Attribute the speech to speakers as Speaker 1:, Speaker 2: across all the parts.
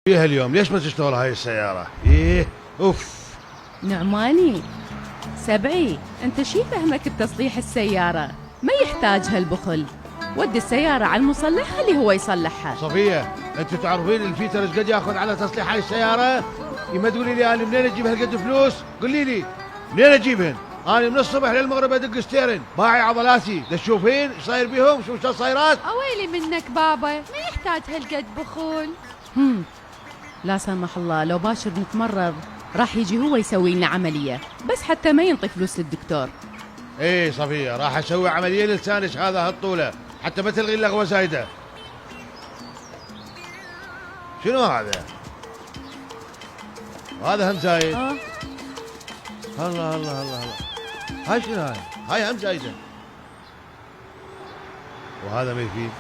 Speaker 1: فيها اليوم ليش ما تشتغل هاي السيارة؟ ايه اوف.
Speaker 2: نعماني سبعي، انت شي فهمك بتصليح السيارة؟ ما يحتاج هالبخل. ودي السيارة على المصلح خليه هو يصلحها.
Speaker 1: صفية انت تعرفين الفيتر ايش قد ياخذ على تصليح هاي السيارة؟ ما تقولي لي انا منين اجيب هالقد فلوس؟ قولي لي منين اجيبهن؟ انا من الصبح للمغرب ادق ستيرن، باعي عضلاتي، تشوفين ايش صاير بيهم؟ شو صايرات؟
Speaker 3: اويلي منك بابا، ما يحتاج هالقد بخول.
Speaker 2: لا سمح الله لو باشر نتمرض راح يجي هو يسوي لنا عملية، بس حتى ما ينطي فلوس للدكتور.
Speaker 1: ايه صفية راح اسوي عملية للسانش هذا هالطولة حتى ما تلغي اللغوة زايدة. شنو هذا؟ هذا هم زايد. الله الله الله الله. هاي شنو هاي؟ هاي هم زايدة. وهذا ما يفيد.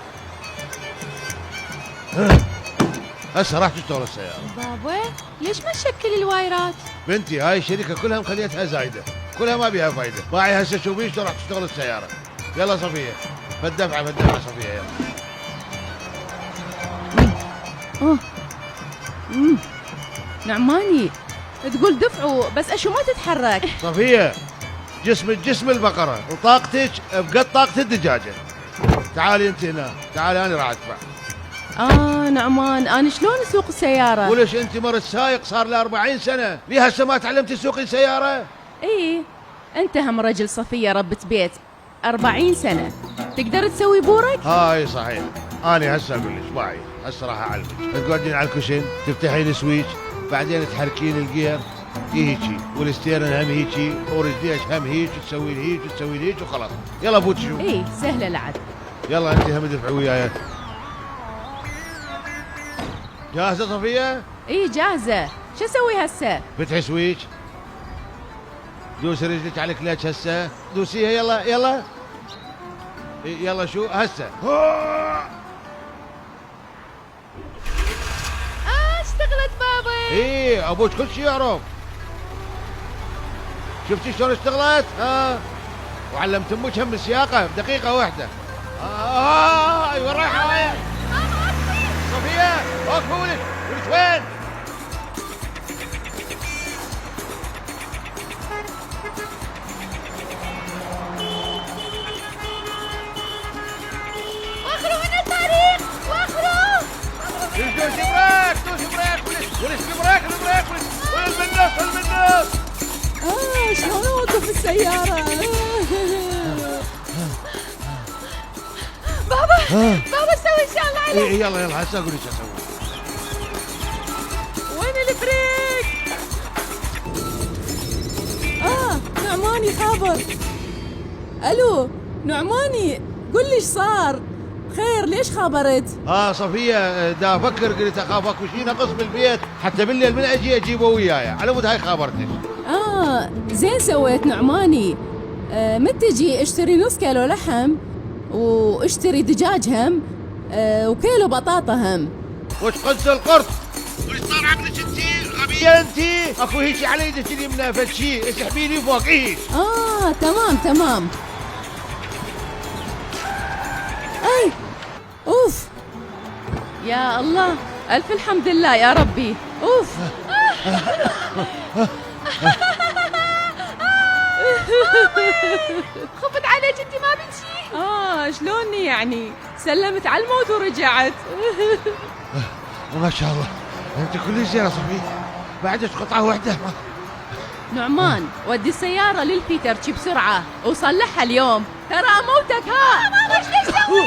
Speaker 1: هسه راح تشتغل السيارة.
Speaker 3: بابا ليش ما تشكل الوايرات؟
Speaker 1: بنتي هاي الشركة كلها مخليتها زايدة، كلها ما بيها فايدة. باعي هسه شوفي شو راح تشتغل السيارة. يلا صفية فالدفعة صفية يلا.
Speaker 2: نعماني تقول دفعوا بس اشو ما تتحرك.
Speaker 1: صفية جسم البقرة وطاقتك بقد طاقة الدجاجة. تعالي انت هنا، تعالي انا راح ادفع.
Speaker 2: نعمان انا شلون اسوق السيارة؟
Speaker 1: وليش انت مرت سايق صار لي 40 سنة، ليه هسه ما تعلمتي تسوقي سيارة؟
Speaker 2: ايه انت هم رجل صفية ربة بيت 40 سنة تقدر تسوي بورك؟
Speaker 1: هاي صحيح. انا هسه اقول لك باعي هسه راح اعلمك. تقعدين على الكوشن تفتحين السويتش بعدين تحركين الجير هيجي والستيرن هم هيجي ورجليش هم هيك تسوين هيك وتسوين هيك وخلاص. يلا فوت شوف.
Speaker 2: ايه سهلة العد.
Speaker 1: يلا انت هم دفعي وياي. جاهزة صفية؟
Speaker 2: ايه جاهزة. شو اسوي هسه؟
Speaker 1: فتحي سويتش دوسي رجلك على الكلاتش هسه دوسيها يلا يلا. يلا شو هسه.
Speaker 3: اشتغلت بابا.
Speaker 1: ايه ابوك كل شيء يعرف. شفتي شلون اشتغلت؟ وعلمت امك هم السياقه بدقيقه واحده. ايوه رايحه وين؟ صفيه وقفوا ولك وين؟
Speaker 3: واخروا من الطريق واخروا.
Speaker 1: دوسي بريك ولك البريك والبنص.
Speaker 2: شلون اوقف السيارة؟
Speaker 3: بابا سوي ان شاء الله عليك.
Speaker 1: ايه يلا هسه اقول لك شو اسوي.
Speaker 2: وين البريك؟ نعماني خابر. الو نعماني قل لي ايش صار؟ خير ليش خابرت؟
Speaker 1: صفيه دا افكر قلت اخاف اكو شيء نقص بالبيت حتى بالليل من اجي اجيبه وياي على مود هاي خابرتك.
Speaker 2: زين سويت نعماني. مت تجي اشتري نص كيلو لحم واشتري دجاج هم وكيلو بطاطا هم.
Speaker 1: وش قص القرط؟ وش صار عقلك انتي؟ غبية انتي؟ اكو هيك على ايدك اليمنى فد شيء اسحبيني فوق هيك.
Speaker 2: تمام. اي اوف يا الله الف الحمد لله يا ربي. اوف
Speaker 3: خفت عليك انت ما بتشي.
Speaker 2: شلوني يعني سلمت على الموت ورجعت.
Speaker 1: ما شاء الله انت كل شيء يا صفي بعدك قطعه واحده.
Speaker 2: نعمان ودي السيارة للبيترتشي بسرعة وصلحها اليوم ترى موتك.
Speaker 3: ماما ايش تسوي؟